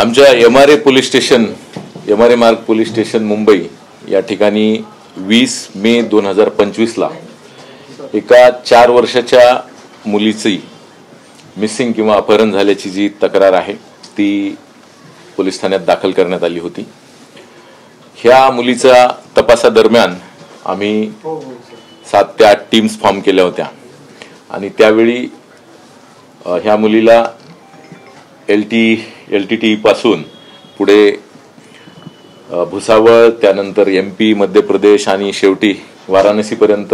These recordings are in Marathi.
आमच्या एमआरए मार्ग पोलीस स्टेशन मुंबई या ठिकाणी 20 मे 2025 ला एका 4 वर्षाच्या मुलीची मिसिंग किंवा अपहरण झाल्याची जी तक्रार आहे ती पोलीस ठाण्यात दाखल करण्यात आली होती। ह्या मुलीचा तपासादरम्यान आम्ही 7 ते 8 टीम्स फॉर्म केल्या होत्या आणि त्यावेळी ह्या मुलीला LTTE पासून पुढे भुसावळ, त्यानंतर MP, मध्य प्रदेश आणि शेवटी वाराणसी पर्यंत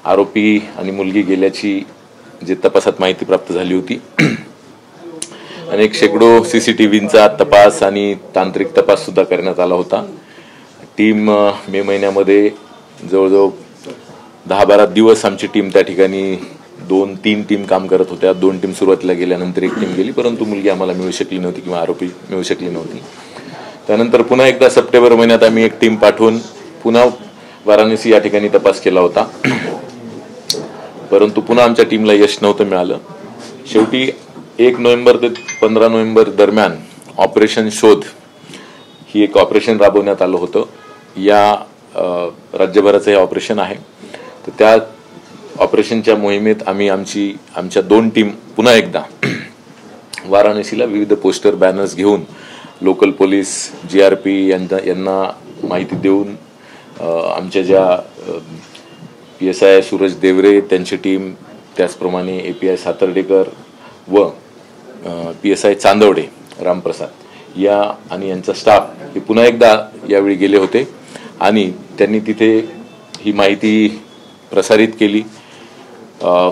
आरोपी आणि मुलगी गेल्याची जी तपासात माहिती प्राप्त झाली होती। अनेक शेकडो CCTVचा तपास आणि तांत्रिक तपास सुद्धा करण्यात आला होता। टीम मे महिन्यामध्ये जवळजवळ 10-12 दिवस आमची टीम त्या ठिकाणी 2-3 टीम काम करत होत्या। 2 टीम सुरुवातीला गेल्यानंतर 1 टीम गेली, परंतु मुलगी आम्हाला मिळू शकली नव्हती किंवा आरोपी मिळू शकली नव्हती। त्यानंतर पुन्हा एकदा सप्टेंबर महिन्यात आम्ही 1 टीम पाठवून पुन्हा वाराणसी या ठिकाणी तपास केला होता, परंतु पुन्हा आमच्या टीमला यश नव्हतं मिळालं। शेवटी 1 नोव्हेंबर ते 15 नोव्हेंबर दरम्यान ऑपरेशन शोध ही एक ऑपरेशन राबवण्यात आलं होतं। या राज्यभराचं हे ऑपरेशन आहे। तर त्या ऑपरेशनच्या मोहिमेत आम्ही आमच्या 2 टीम पुन्हा एकदा वाराणसीला विविध पोस्टर बॅनर्स घेऊन लोकल पोलीस GRP यांना माहिती देऊन आमच्या ज्या PSI सूरज देवरे त्यांची टीम, त्याचप्रमाणे API सातर्डेकर व PSI चांदवडे रामप्रसाद या आणि यांचा स्टाफ हे पुन्हा एकदा यावेळी गेले होते आणि त्यांनी तिथे ही माहिती प्रसारित केली।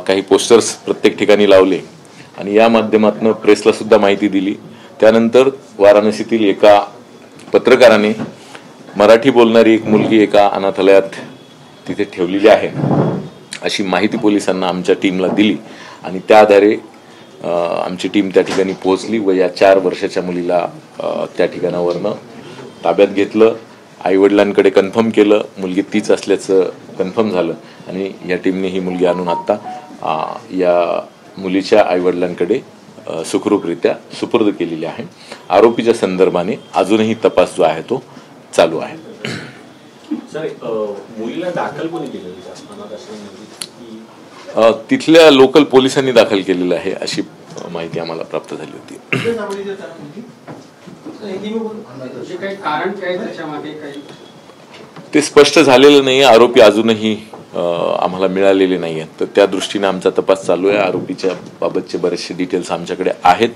काही पोस्टर्स प्रत्येक ठिकाणी लावले आणि या माध्यमातून प्रेसला सुद्धा माहिती दिली। त्यानंतर वाराणसीतील एका पत्रकाराने मराठी बोलणारी एक मुलगी एका अनाथालयात तिथे ठेवलेली आहे अशी माहिती पोलिसांना आमच्या टीमला दिली आणि त्या आधारे आमची टीम त्या ठिकाणी पोहोचली व या 4 वर्षाच्या मुलीला त्या ठिकाणावरनं ताब्यात घेतलं। आईवडिलांकडे कन्फर्म केलं, मुलगी तीच असल्याचं कन्फर्म झालं आणि या टीमने ही मुलगी आणून आता या मुलीच्या आईवडिलांकडे सुखरूपरित्या सुपूर्द केलेली आहे। आरोपीच्या संदर्भाने अजूनही तपास जो आहे तो चालू आहे। सर, मुलीला दाखल कोणी केलेलं? तिथल्या लोकल पोलिसांनी दाखल केलेलं आहे अशी माहिती आम्हाला प्राप्त झाली होती। ते स्पष्ट झालेलं नाही, आरोपी अजूनही आम्हाला मिळालेले नाही आहेत। तर त्या दृष्टीने आमचा तपास चालू आहे। आरोपीच्या बाबतचे बरेचसे डिटेल्स आमच्याकडे आहेत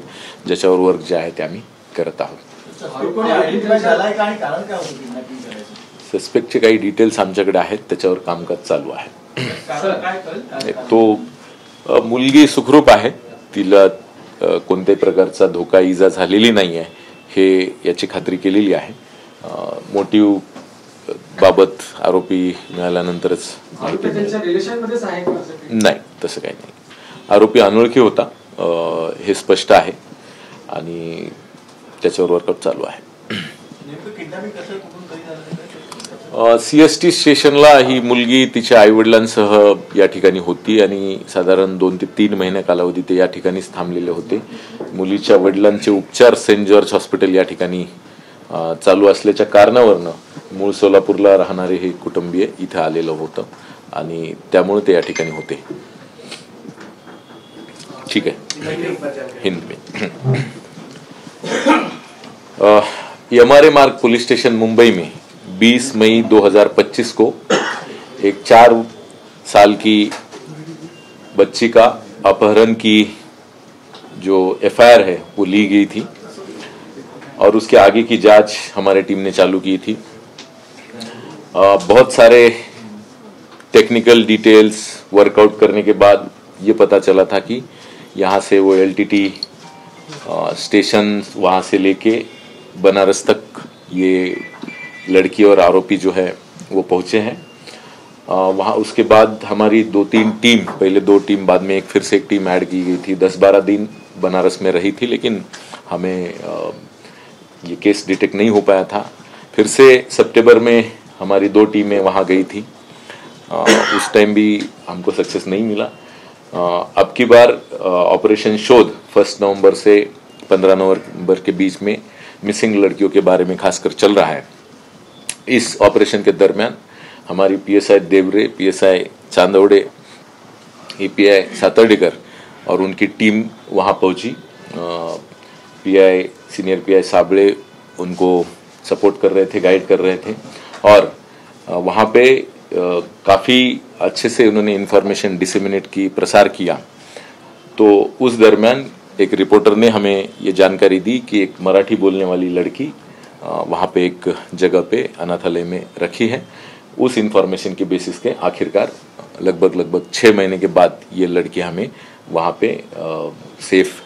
ज्याच्यावर वर्क जे आहे ते आम्ही करत आहोत। सस्पेक्टचे काही डिटेल्स आमच्याकडे आहेत, त्याच्यावर कामकाज चालू आहे। तो मुलगी सुखरूप आहे, तिला कोणत्याही प्रकारचा धोका इजा झालेली नाही आहे हे याची खात्री केलेली आहे। मोटिव्ह बाबत आरोपी मिळाल्यानंतरच माहिती नाही, तसं काही नाही। आरोपी अनोळखी होता हे स्पष्ट आहे आणि त्याच्यावर वर्कआउट चालू आहे। CST स्टेशनला ही मुलगी तिच्या आईवडिलांसह या ठिकाणी होती आणि साधारण 2 ते 3 महिन्या कालावधी ते या ठिकाणीच थांबलेले होते। मुलीच्या वडिलांचे उपचार सेंट जॉर्ज हॉस्पिटल या ठिकाणी चालू असल्याच्या कारणावरनं मूळ सोलापूरला राहणारे हे कुटुंबीय इथे आलेलं होतं आणि त्यामुळे ते या ठिकाणी होते। ठीक है। हिंद में MRA मार्ग पुलिस स्टेशन मुंबई में 20 मई 2025 को एक 4 साल की बच्ची का अपहरण की जो FIR है वो ली गई थी और उसके आगे की जांच हमारे टीम ने चालू की थी। बहुत सारे टेक्निकल डिटेल्स वर्कआउट करने के बाद ये पता चला था कि यहाँ से वो LTT स्टेशन वहाँ से लेके बनारस तक ये लड़की और आरोपी जो है वो पहुंचे हैं। वहाँ उसके बाद हमारी 2-3 टीम, पहले 2 टीम, बाद में फिर से एक टीम ऐड की गई थी। 10-12 दिन बनारस में रही थी, लेकिन हमें ये केस डिटेक्ट नहीं हो पाया था। फिर से सितंबर में हमारी 2 टीमें वहाँ गई थी, उस टाइम भी हमको सक्सेस नहीं मिला। अब की बार ऑपरेशन शोध 1 नवंबर से 15 नवंबर के बीच में मिसिंग लड़कियों के बारे में खासकर चल रहा है। इस ऑपरेशन के दरमियान हमारी PSI Deore, PSI चांदवड़े, API Satardekar और उनकी टीम वहां पहुंची। सीनियर PI साबळे उनको सपोर्ट कर रहे थे, गाइड कर रहे थे और वहां पे काफी अच्छे से उन्होंने इंफॉर्मेशन डिसेमिनेट की, प्रसार किया। तो उस दरमियान एक रिपोर्टर ने हमें ये जानकारी दी कि एक मराठी बोलने वाली लड़की वहां पे एक जगह पे अनाथालय में रखी है। उस इंफॉर्मेशन के बेसिस के आखिरकार लगभग 6 महीने के बाद ये लड़की हमें वहां पे सेफ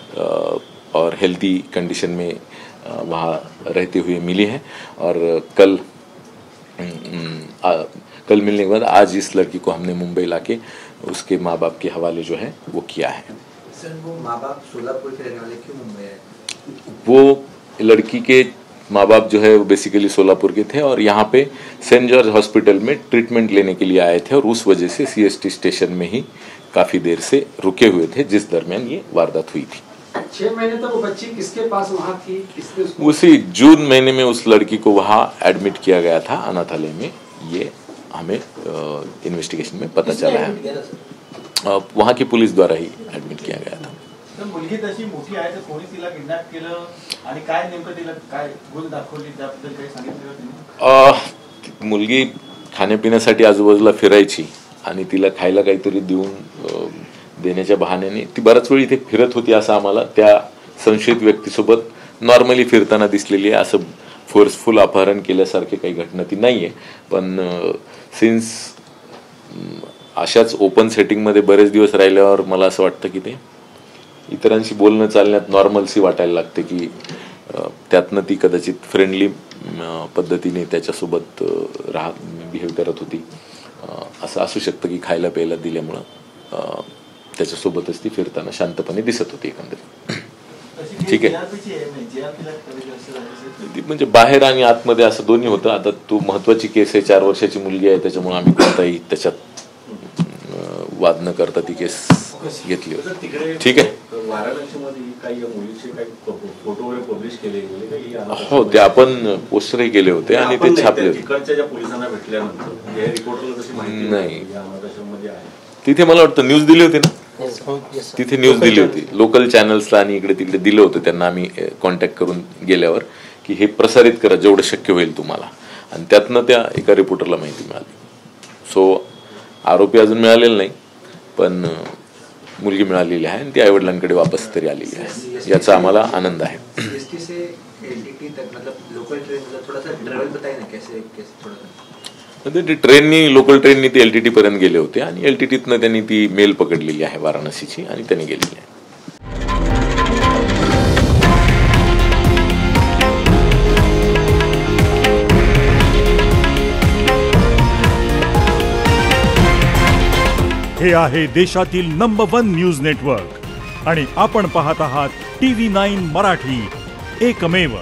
और हेल्थी कंडीशन में वहां रहते हुए मिली है और कल मिलने के बाद आज इस लड़की को हमने मुंबई लाके उसके माँ बाप के हवाले जो है वो किया है। सर, वो माँ बाप सोलापुर के रहने वाले क्यों मुंबई आए? वो लड़की के माँ बाप जो है वो बेसिकली सोलापुर के थे और यहाँ पे सेंट जॉर्ज हॉस्पिटल में ट्रीटमेंट लेने के लिए आए थे और उस वजह से CST स्टेशन में ही काफी देर से रुके हुए थे, जिस दरमियान ये वारदात हुई थी। 6 महीने तक वो बच्ची किसके पास वहाँ थी? किसने उसको? उसी जून महीने में उस लड़की को वहाँ एडमिट किया गया था अनाथालय में। ये हमें इन्वेस्टिगेशन में पता चला है। वहाँ की पुलिस द्वारा ही एडमिट किया गया था। मुलगी तशी मोठी आहे तर कोणी तिला किडनॅप केलं आणि काय नेमकं तिला काय भूल दाखवली त्याबद्दल काही सांगितलं तुम्ही? मुलगी खाण्यापिण्यासाठी आजूबाजूला फिरायची आणि तिला खायला काहीतरी देण्याच्या बहाण्याने ती बराच वेळ इथे फिरत होती असं आम्हाला त्या संशयित व्यक्तीसोबत नॉर्मली फिरताना दिसलेली आहे। असं फोर्सफुल अपहरण केल्यासारखे काही घटना ती नाहीये, पण सिन्स अशाच ओपन सेटिंग मध्ये बरेच दिवस राहिल्यावर मला असं वाटतं की ते इतरांशी बोलणं चालण्यात नॉर्मलसी वाटायला लागते की त्यातनं ती कदाचित फ्रेंडली पद्धतीने त्याच्यासोबत बिहेव करत होती। असं असू शकतं की खायला प्यायला दिल्यामुळं त्याच्यासोबतच ती फिरताना शांतपणे दिसत होती एकंदरीत। ठीक आहे, म्हणजे बाहेर आणि आतमध्ये असं दोन्ही होतं। आता तू महत्वाची केस आहे, 4 वर्षाची मुलगी आहे, त्याच्यामुळे आम्ही कोणताही त्याच्यात वाद न करता ती केस घेतली होती। ठीक आहे, वाराणसीमध्ये काही मुलीचे काही फोटो वगैरे पब्लिश केले गेले? हो, ते आपण पोस्टरही केले होते आणि ते छापले होते। तिकडच्या ज्या पोलिसांना भेटल्यानंतर या रिपोर्टरला कशी माहिती नाही, या अनाथाश्रममध्ये आहे तिथे मला वाटतं न्यूज दिली होती ना, तिथे न्यूज दिली होती लोकल चॅनल्सला आणि इकडे तिकडे दिलं होतं त्यांना। आम्ही कॉन्टॅक्ट करून गेल्यावर की हे प्रसारित करा जेवढं शक्य होईल तुम्हाला, आणि त्यातनं त्या एका रिपोर्टरला माहिती मिळाली। सो आरोपी अजून मिळालेला नाही, पण मुलगी मिळालेली आहे आणि ती आईवडिलांकडे वापस तरी आलेली आहे, याचा आम्हाला आनंद आहे। CST से LTT तक मतलब लोकल ट्रेन मतलब थोड़ा सा ट्रैवल बताइए ना, कैसे थोड़ा सा। ते ट्रेननी, लोकल ट्रेननी ते LTT पर्यंत गेले होते आणि LTTतनं त्यांनी ती मेल पकडलेली आहे वाराणसीची आणि त्यांनी गेलेली आहे। हे आहे देशातील नंबर 1 न्यूज नेटवर्क आणि आपण पाहत आहात TV9 मराठी, एकमेव।